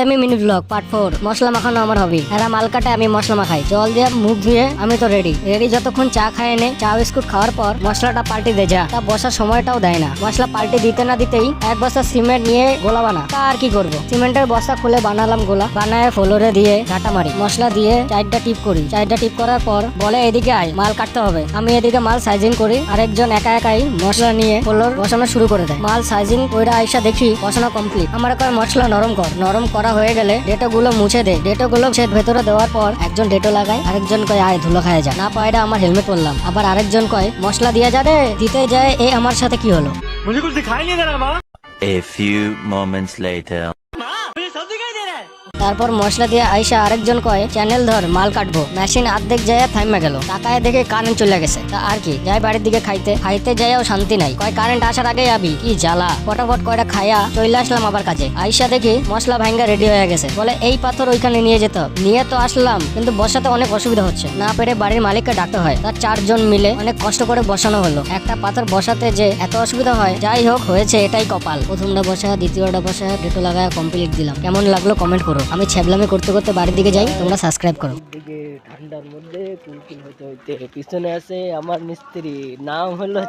Semi mini blog part 4 মশলা মাখানো আমার হবি। এরা মাল কাটে, আমি মশলা মাখাই। জল দিয়ে মুখ ধুয়ে আমি তো রেডি। যতক্ষণ চা খায় এনে চা বিস্কুট খাওয়ার পর মশলাটা পাল্টে দে যা। তা বসার সময়টাও দেয় না। মশলা পাল্টে দিতে না দিতেই এক বস্তা সিমেন্ট নিয়ে গোলা বানা। তা আর কি করবো, সিমেন্টের বস্তা খুলে বানালাম গোলা। বানায় ফ্লোরে দিয়ে ঝাঁটা মারি, মশলা দিয়ে 4টা টিপ করি। 4টা টিপ করার পর বলে এদিকে আয়, মাল কাটতে হবে। আমি এদিকে মাল সাইজিং করি, আরেকজন একা একাই মশলা নিয়ে ফ্লোর বসানো শুরু করে দেয়। মাল সাইজিং কইরা আইসা দেখি বসানো কমপ্লিট। আমার কয় মশলা নরম কর। নরম করা হয়ে গেলে ডেটো গুলো মুছে দে। ডেটো গুলো সেট ভেতরে দেওয়ার পর একজন ডেটো লাগায়, আরেকজন কয় আয় ধুলো খায় যা। না পায়রা আমার হেলমেট পরলাম। আবার আরেকজন কয় মশলা দিয়া যা রে। দিতে যায় এ আমার সাথে কি হলো। मुझे कुछ दिखाई नहीं दे रहा माँ। A few moments later. मुझे सब दिखाई दे रहा है। তারপর মশলা দিয়ে আইসা আরেকজন কয় চ্যানেল ধর, মাল কাটবো। মেশিন আর্ধেক যায় থাইমা গেল। তাকায় দেখে কারেন্ট চলে গেছে। তা আর কি, যাই বাড়ির দিকে খাইতে যাইও শান্তি নাই। কয় কারেন্ট আসার আগে আবি, কি জ্বালা। ফটাফট কয়টা খাইয়া চলে আসলাম আবার কাজে। আইসা দেখি মশলা ভাঙ্গা রেডি হয়ে গেছে। বলে এই পাথর ওইখানে নিয়ে যেতে হবে। নিয়ে তো আসলাম, কিন্তু বসাতে অনেক অসুবিধা হচ্ছে। না পেরে বাড়ির মালিককে ডাকতে হয়। তার 4 জন মিলে অনেক কষ্ট করে বসানো হলো। একটা পাথর বসাতে যে এত অসুবিধা হয়, যাই হোক হয়েছে এটাই কপাল। প্রথমটা বসা, দ্বিতীয়টা বসা, ডেটো লাগায় কমপ্লিট দিলাম। কেমন লাগলো কমেন্ট করো। আমি ছ্যাবলামি করতে করতে বাড়ির দিকে যাই, তোমরা সাবস্ক্রাইব করো। দিকে ঠান্ডার মধ্যে কুলকুল হইতে হইতে পিছনে আছে আমার মিস্ত্রি, নাম হলো